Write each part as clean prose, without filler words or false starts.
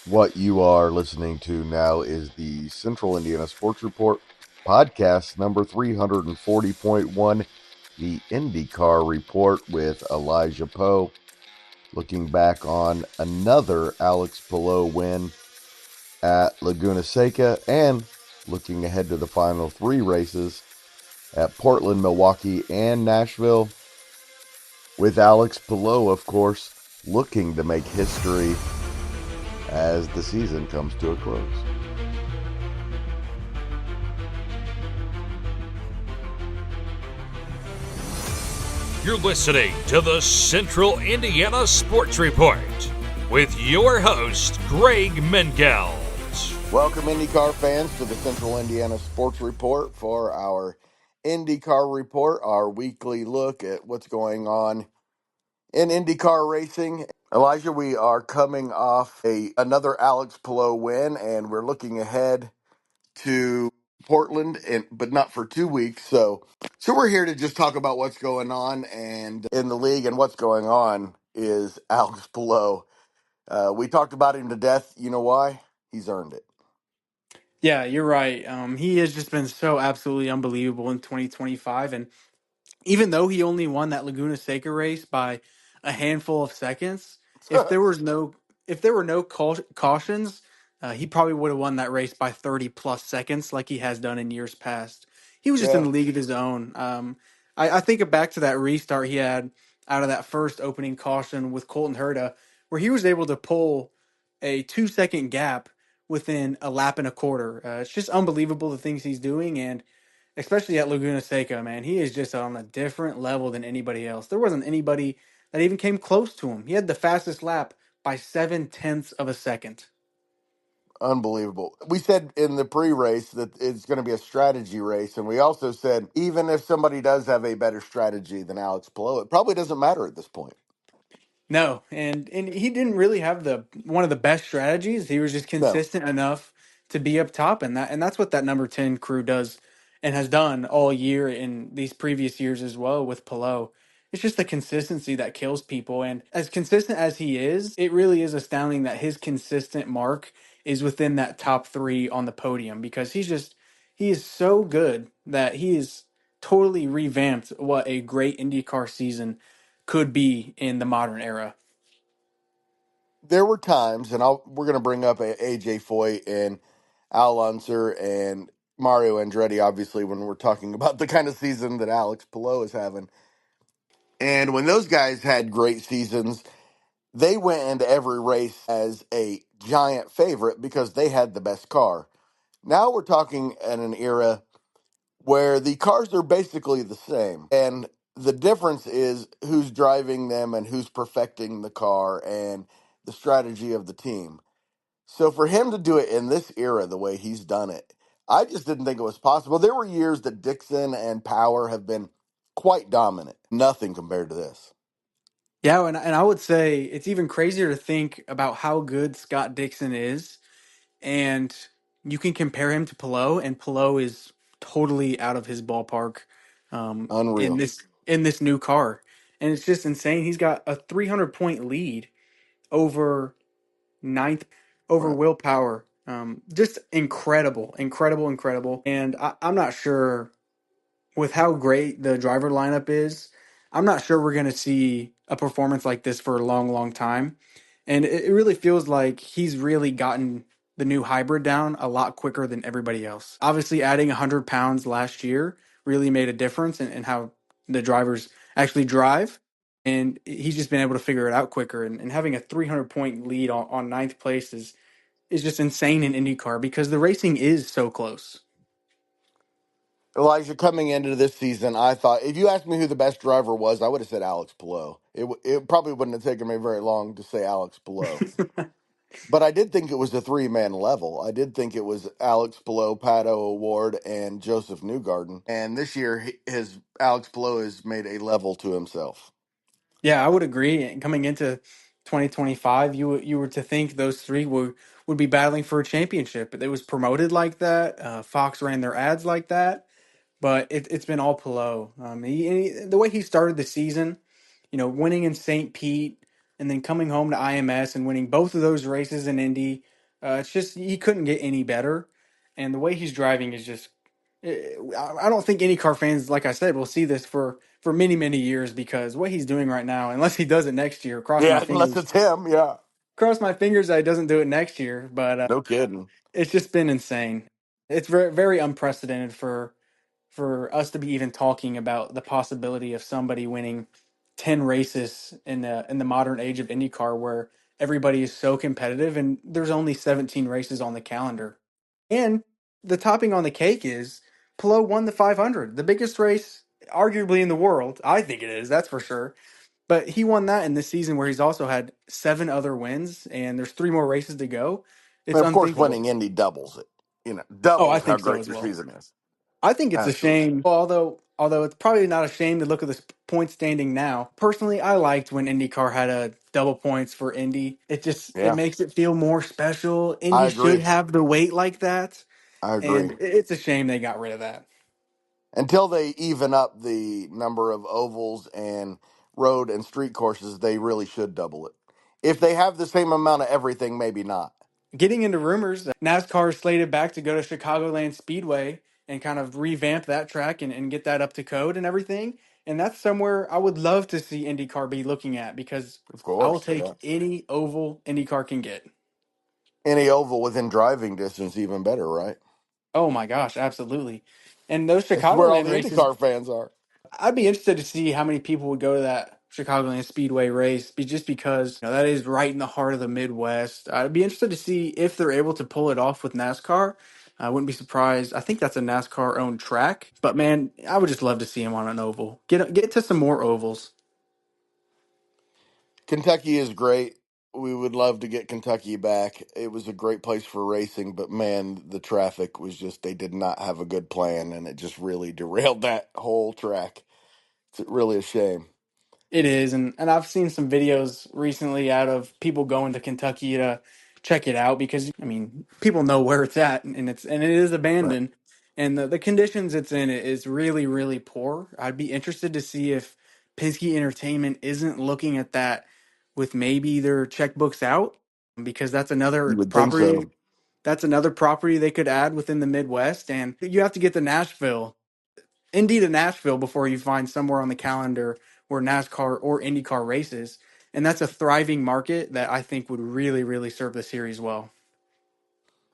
What you are listening to now is the Central Indiana Sports Report podcast number 340.1, the IndyCar Report with Elijah Poe, looking back on another Alex Palou win at Laguna Seca and looking ahead to the final three races at Portland, Milwaukee, and Nashville, with Alex Palou, of course, looking to make history as the season comes to a close. You're listening to the Central Indiana Sports Report with your host, Greg Mengelt. Welcome, IndyCar fans, to the Central Indiana Sports Report for our IndyCar Report, our weekly look at what's going on in IndyCar racing. Elijah, we are coming off another Alex Palou win, and we're looking ahead to Portland, but not for 2 weeks. So we're here to just talk about what's going on and in the league, and what's going on is Alex Palou. We talked about him to death. You know why? He's earned it. Yeah, you're right. He has just been so absolutely unbelievable in 2025. And even though he only won that Laguna Seca race by a handful of seconds, if there was no if there were no cautions, he probably would have won that race by 30 plus seconds, like he has done in years past. He was just in Yeah, a league of his own. I think back to that restart he had out of that first opening caution with Colton Herta, where he was able to pull a 2 second gap within a lap and a quarter. It's just unbelievable the things he's doing, and especially at Laguna Seca, man, he is just on a different level than anybody else. There wasn't anybody that even came close to him. He had the fastest lap by 7/10 of a second. unbelievable. We said in the pre-race that it's going to be a strategy race, and we also said even if somebody does have a better strategy than Alex Palou, it probably doesn't matter at this point. No, and he didn't really have the one of the best strategies. He was just No. consistent enough to be up top, and that's what that number 10 crew does and has done all year in these previous years as well with Pelot. It's just the consistency that kills people, and as consistent as he is, it really is astounding that his consistent mark is within that top 3 on the podium, because he is so good that he is totally revamped what a great IndyCar season could be in the modern era. There were times, and we're going to bring up AJ Foyt and Al Unser and Mario Andretti, obviously, when we're talking about the kind of season that Alex Palou is having. And when those guys had great seasons, they went into every race as a giant favorite because they had the best car. Now we're talking in an era where the cars are basically the same. And the difference is who's driving them and who's perfecting the car and the strategy of the team. So for him to do it in this era the way he's done it, I just didn't think it was possible. There were years that Dixon and Power have been quite dominant. Nothing compared to this. Yeah, and I would say it's even crazier to think about how good Scott Dixon is, and you can compare him to Pelot, and Pelot is totally out of his ballpark in Unreal. this new car, and it's just insane. He's got a 300 point lead over ninth over Right. Will Power. Just incredible, incredible, incredible. And I'm not sure with how great the driver lineup is, I'm not sure we're going to see a performance like this for a long, long time. And it really feels like he's really gotten the new hybrid down a lot quicker than everybody else. Obviously, adding 100 pounds last year really made a difference in how the drivers actually drive. And he's just been able to figure it out quicker. And having a 300 point lead on ninth place is just insane in IndyCar because the racing is so close. Elijah, coming into this season, I thought if you asked me who the best driver was, I would have said Alex Palou. It probably wouldn't have taken me very long to say Alex Palou. But I did think it was a three-man level. I did think it was Alex Palou, Pato O'Ward, and Joseph Newgarden. And this year, his Alex Palou has made a level to himself. Yeah, I would agree. And coming into 2025, you were to think those three would be battling for a championship. It was promoted like that. Fox ran their ads like that, but it's been all Pelot. The way he started the season, winning in St. Pete and then coming home to IMS and winning both of those races in Indy. It's just he couldn't get any better, and the way he's driving is just. I don't think IndyCar fans, like I said, will see this for many many years because what he's doing right now, unless he does it next year, Yeah, unless it's him. Yeah, cross my fingers that he doesn't do it next year. But no kidding. it's just been insane. It's very very unprecedented for us to be even talking about the possibility of somebody winning 10 races in the modern age of IndyCar where everybody is so competitive and there's only 17 races on the calendar. And the topping on the cake is Pelot won the 500, the biggest race arguably in the world. I think it is, that's for sure. But he won that in this season where he's also had 7 other wins and there's 3 more races to go. I It's mean, of course, unthinkable. winning Indy doubles it. Oh, I Doubles how think so great as your well. season is. I think it's a Absolutely. shame. Although it's probably not a shame to look at this point standing now. Personally, I liked when IndyCar had a double points for Indy. It Yeah, makes it feel more special. I Indy should agree. have the weight like that, I and agree. it's a shame they got rid of that. Until they even up the number of ovals and road and street courses, they really should double it. If they have the same amount of everything, maybe not. Getting into rumors that NASCAR is slated back to go to Chicagoland Speedway and kind of revamp that track and get that up to code and everything. And that's somewhere I would love to see IndyCar be looking at because Of I will course, yeah. take any oval IndyCar can get. Any oval within driving distance, even better, right? Oh my gosh, absolutely. And those It's where all Chicagoland the races, IndyCar fans are. I'd be interested to see how many people would go to that Chicagoland Speedway race, just because that is right in the heart of the Midwest. I'd be interested to see if they're able to pull it off with NASCAR. I wouldn't be surprised. I think that's a NASCAR owned track, but man, I would just love to see him on an oval. Get to some more ovals. Kentucky is great. We would love to get Kentucky back. It was a great place for racing, but man, the traffic was just, they did not have a good plan, and it just really derailed that whole track. It's really a shame. It is, and I've seen some videos recently out of people going to Kentucky to check it out because I mean people know where it's at and it is Right. abandoned and the conditions it's in it is really really poor. I'd be interested to see if Penske Entertainment isn't looking at that with maybe their checkbooks out because You would think so. that's another property they could add within the Midwest and you have to get to Nashville Indy to Nashville before you find somewhere on the calendar where NASCAR or IndyCar races. And that's a thriving market that I think would really, really serve the series well.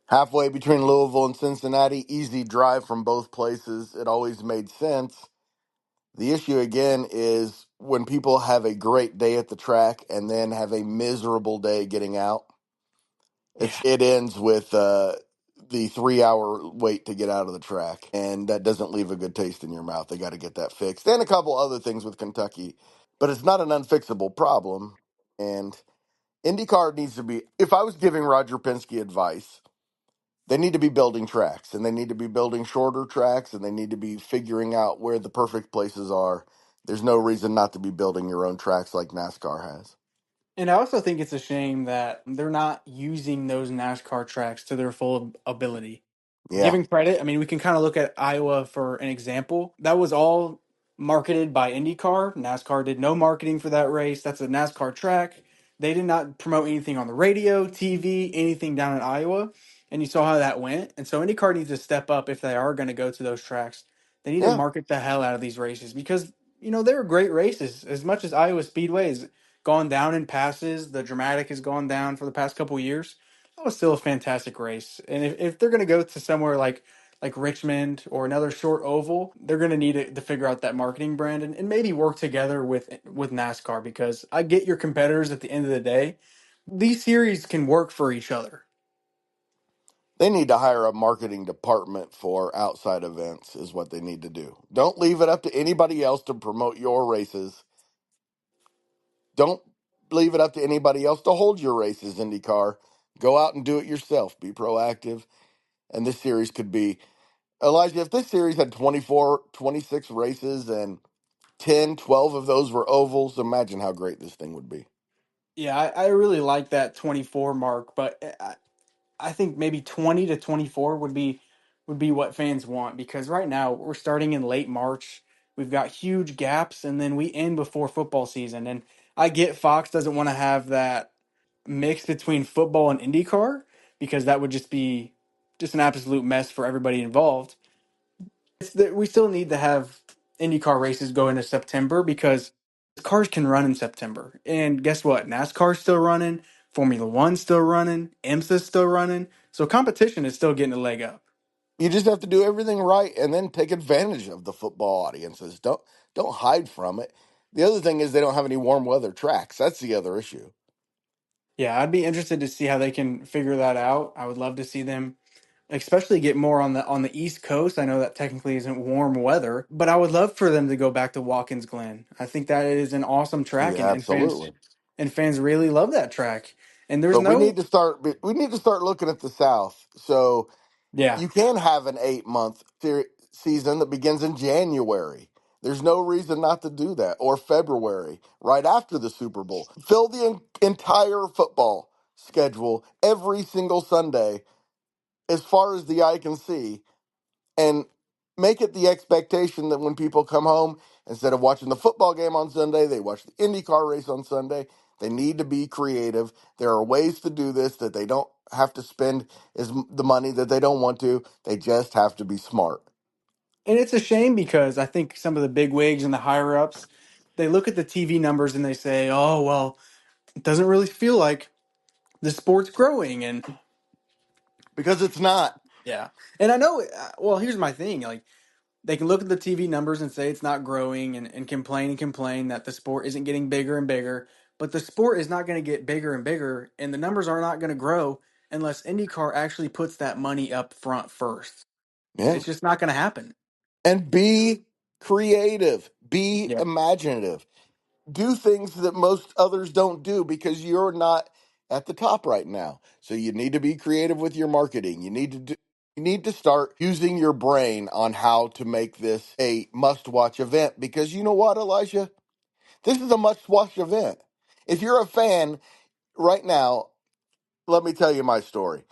Halfway between Louisville and Cincinnati, easy drive from both places. It always made sense. The issue again is when people have a great day at the track and then have a miserable day getting out. Yeah. It ends with the 3 hour wait to get out of the track, and that doesn't leave a good taste in your mouth. They got to get that fixed, and a couple other things with Kentucky, but it's not an unfixable problem. And IndyCar needs to be. If I was giving Roger Penske advice, they need to be building tracks, and they need to be building shorter tracks, and they need to be figuring out where the perfect places are. There's no reason not to be building your own tracks like NASCAR has. And I also think it's a shame that they're not using those NASCAR tracks to their full ability. Yeah, Giving credit, I mean, we can kind of look at Iowa for an example. That was all marketed by IndyCar. NASCAR did no marketing for that race. That's a NASCAR track. They did not promote anything on the radio, TV, anything down in Iowa. And you saw how that went. And so IndyCar needs to step up if they are going to go to those tracks. They need to yeah. market the hell out of these races because, they were great races. As much as Iowa Speedway has gone down in passes, the dramatic has gone down for the past couple years that was still a fantastic race. And if they're going to go to somewhere like Richmond or another short oval, they're going to need to figure out that marketing brand and maybe work together with NASCAR because I get your competitors at the end of the day. These series can work for each other. They need to hire a marketing department for outside events, is what they need to do. Don't leave it up to anybody else to promote your races. Don't leave it up to anybody else to hold your races, IndyCar. Go out and do it yourself. Be proactive. And this series could be, Elijah, if this series had 24, 26 races and 10, 12 of those were ovals, imagine how great this thing would be. Yeah, I really like that 24 mark, but I think maybe 20 to 24 would be what fans want because right now we're starting in late March. We've got huge gaps and then we end before football season and I get Fox doesn't want to have that mix between football and IndyCar because that would just be just an absolute mess for everybody involved. It's that we still need to have IndyCar races go into September because cars can run in September. And guess what? NASCAR's still running, Formula One's still running, IMSA's still running. So competition is still getting a leg up. You just have to do everything right and then take advantage of the football audiences. Don't hide from it. The other thing is they don't have any warm weather tracks. That's the other issue. Yeah, I'd be interested to see how they can figure that out. I would love to see them especially get more on the East Coast. I know that technically isn't warm weather, but I would love for them to go back to Watkins Glen. I think that is an awesome track, Yeah, absolutely. and fans really love that track. And there's But we no need to start. We need to start looking at the South. So yeah. you can have an 8 month season that begins in January. There's no reason not to do that. Or February, right after the Super Bowl. Fill the entire football schedule every single Sunday, as far as the eye can see, and make it the expectation that when people come home, instead of watching the football game on Sunday, they watch the IndyCar race on Sunday. They need to be creative. There are ways to do this that they don't have to spend the money that they don't want to. They just have to be smart. And it's a shame because I think some of the big wigs and the higher ups, they look at the TV numbers and they say, "Oh, well, it doesn't really feel like the sport's growing." And Because it's not. yeah. And I know well, here's my thing, like they can look at the TV numbers and say it's not growing and complain and complain that the sport isn't getting bigger and bigger. But the sport is not going to get bigger and bigger, and the numbers are not going to grow unless IndyCar actually puts that money up front first. Yeah. It's just not going to happen. And be creative, be Yeah. imaginative. Do things that most others don't do because you're not at the top right now. So you need to be creative with your marketing. You need to start using your brain on how to make this a must-watch event, because you know what, Elijah? This is a must-watch event. If you're a fan right now, let me tell you my story.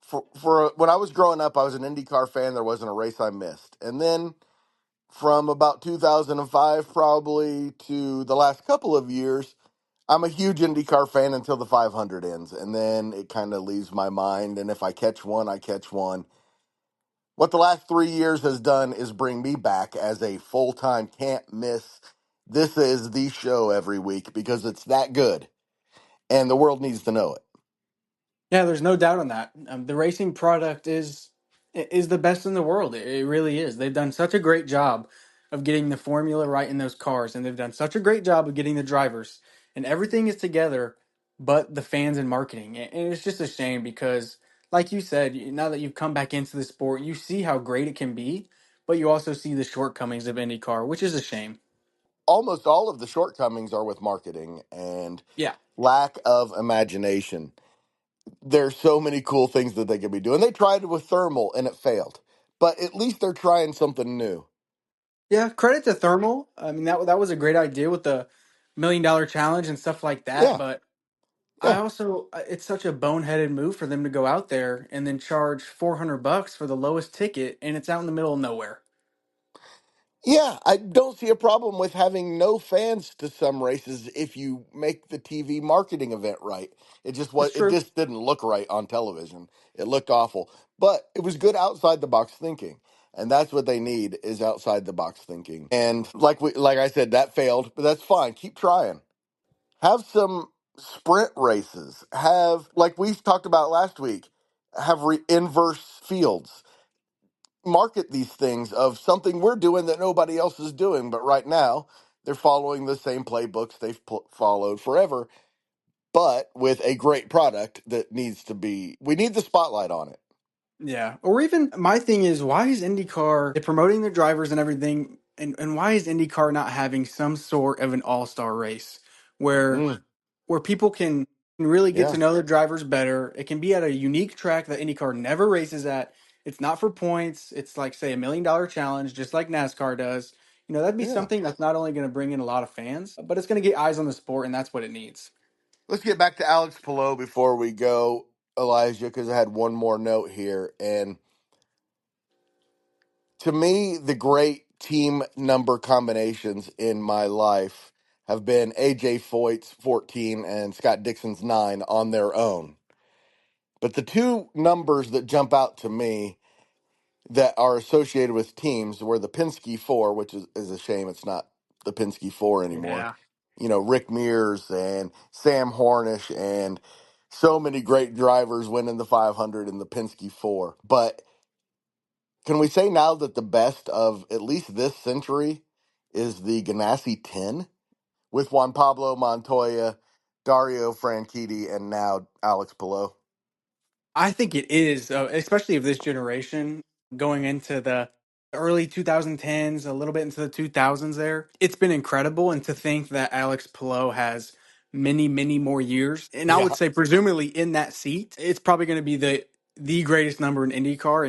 For when I was growing up, I was an IndyCar fan. There wasn't a race I missed. And then from about 2005 probably to the last couple of years, I'm a huge IndyCar fan until the 500 ends, and then it kind of leaves my mind. And if I catch one, I catch one. What the last 3 years has done is bring me back as a full time, can't miss. This is the show every week because it's that good, and the world needs to know it. Yeah, there's no doubt on that. The racing product is the best in the world. It really is. They've done such a great job of getting the formula right in those cars, and they've done such a great job of getting the drivers, and everything is together, but the fans and marketing. And it's just a shame because, like you said, now that you've come back into the sport, you see how great it can be, but you also see the shortcomings of IndyCar, which is a shame. Almost all of the shortcomings are with marketing and Yeah. lack of imagination. There's so many cool things that they could be doing. They tried it with thermal and it failed, but at least they're trying something new. Yeah, credit to Thermal. I mean that was a great idea with the $1 million challenge and stuff like that. Yeah, But I yeah. also it's such a boneheaded move for them to go out there and then charge $400 for the lowest ticket, and it's out in the middle of nowhere. Yeah, I don't see a problem with having no fans to some races if you make the TV marketing event right. It's It true. just didn't look right on television. It looked awful. But it was good outside the box thinking. And that's what they need, is outside the box thinking. And like I said, that failed, but that's fine. Keep trying. Have some sprint races. Have, like we talked about last week, have inverse fields. Market these things of something we're doing that nobody else is doing. But right now, they're following the same playbooks they've followed forever, but with a great product that needs to be, we need the spotlight on it. Yeah. Or even my thing is why is IndyCar they're promoting their drivers and everything and why is IndyCar not having some sort of an all-star race where Mm, people can really get to yeah, know the drivers better. It can be at a unique track that IndyCar never races at. It's not for points. It's like say $1 million challenge, just like NASCAR does. That'd be yeah. something that's not only going to bring in a lot of fans, but it's going to get eyes on the sport, and that's what it needs. Let's get back to Alex Palou before we go, Elijah, because I had one more note here. And to me, the great team number combinations in my life have been AJ Foyt's 14 and Scott Dixon's 9 on their own. But the two numbers that jump out to me that are associated with teams were the Penske 4, which is a shame it's not the Penske 4 anymore. Yeah. You know, Rick Mears and Sam Hornish and so many great drivers winning the 500 in the Penske 4. But can we say now that the best of at least this century is the Ganassi 10 with Juan Pablo Montoya, Dario Franchitti, and now Alex Palou? I think it is, especially of this generation going into the early 2010s, a little bit into the 2000s there. It's been incredible. And to think that Alex Palou has many, many more years, and I would Yeah, say presumably in that seat, it's probably going to be the greatest number in IndyCar.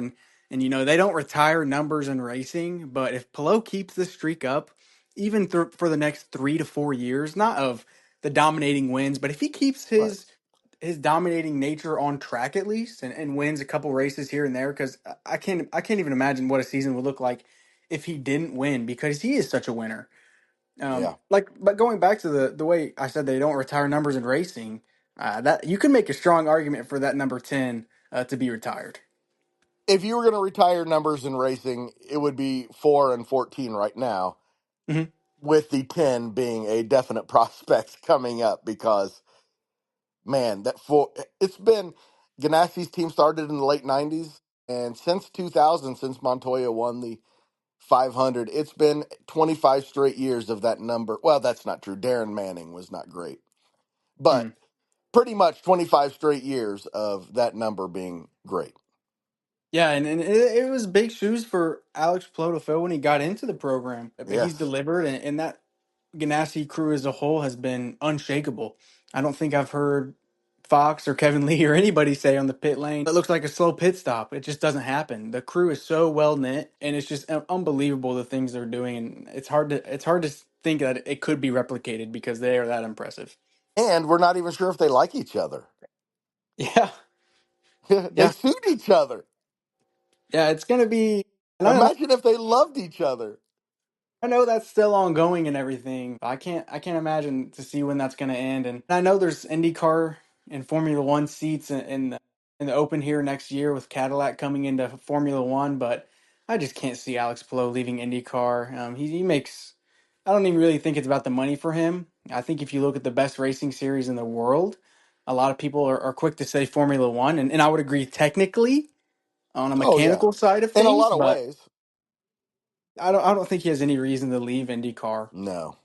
And you know, they don't retire numbers in racing, but if Palou keeps this streak up, even for the next 3 to 4 years, not of the dominating wins, but if he keeps right. his dominating nature on track at least and wins a couple races here and there because I can't even imagine what a season would look like if he didn't win because he is such a winner. Yeah. But going back to the way I said they don't retire numbers in racing, that you can make a strong argument for that number 10 to be retired. If you were going to retire numbers in racing, it would be 4 and 14 right now, Hmm. with the 10 being a definite prospect coming up because, man, it's been Ganassi's team started in the late 90s. And since 2000, since Montoya won the 500, it's been 25 straight years of that number. Well, that's not true. Darren Manning was not great, but pretty much 25 straight years of that number being great. Yeah, and it was big shoes for Alex Palou to fill when he got into the program. But he's Yes. delivered, and that Ganassi crew as a whole has been unshakable. I don't think I've heard Fox or Kevin Lee or anybody say on the pit lane, it looks like a slow pit stop. It just doesn't happen. The crew is so well knit, and it's just unbelievable the things they're doing, and it's hard to think that it could be replicated because they are that impressive. And we're not even sure if they like each other. Yeah, They yeah, suit each other. yeah. It's gonna be. And Imagine if they loved each other. I know that's still ongoing and everything. I can't imagine to see when that's going to end. And I know there's IndyCar and Formula One seats in the Open here next year with Cadillac coming into Formula One, but I just can't see Alex Palou leaving IndyCar. He makes. I don't even really think it's about the money for him. I think if you look at the best racing series in the world, a lot of people are quick to say Formula One, and I would agree technically on a Oh yeah, mechanical side of in a things, lot of but ways. I don't think he has any reason to leave IndyCar. No,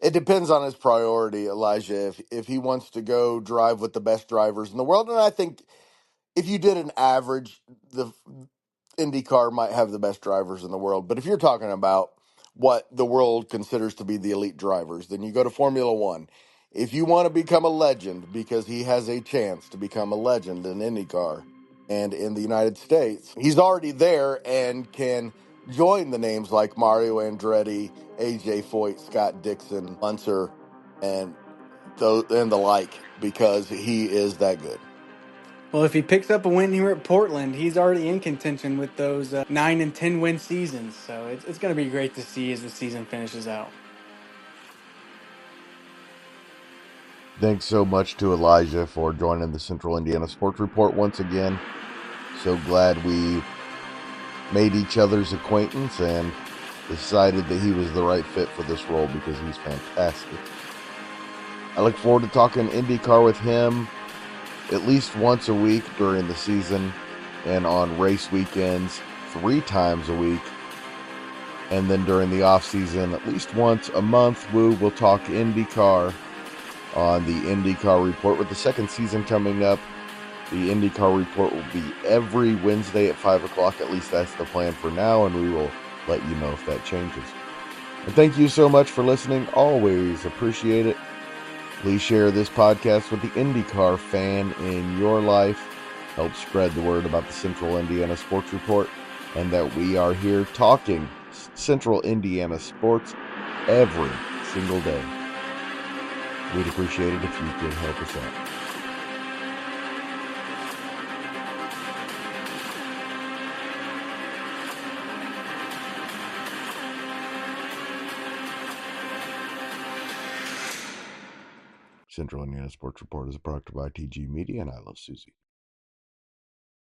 it depends on his priority, Elijah. If he wants to go drive with the best drivers in the world, and I think if you did an average, the IndyCar might have the best drivers in the world. But if you're talking about what the world considers to be the elite drivers, then you go to Formula One. If you want to become a legend, because he has a chance to become a legend in IndyCar and in the United States, he's already there and can join the names like Mario Andretti, AJ Foyt, Scott Dixon, Unser, and and the like, because he is that good. Well, if he picks up a win here at Portland, he's already in contention with those 9 and 10 win seasons. So it's going to be great to see as the season finishes out. Thanks so much to Elijah for joining the Central Indiana Sports Report once again. So glad we made each other's acquaintance and decided that he was the right fit for this role because he's fantastic. I look forward to talking IndyCar with him at least once a week during the season and on race weekends 3 times a week. And then during the off season, at least once a month, we will talk IndyCar on the IndyCar Report. With the second season coming up, the IndyCar Report will be every Wednesday at 5 o'clock. At least that's the plan for now, and we will let you know if that changes. And thank you so much for listening. Always appreciate it. Please share this podcast with the IndyCar fan in your life. Help spread the word about the Central Indiana Sports Report and that we are here talking Central Indiana sports every single day. We'd appreciate it if you could help us out. Central Indiana Sports Report is a product of ITG Media, and I love Susie.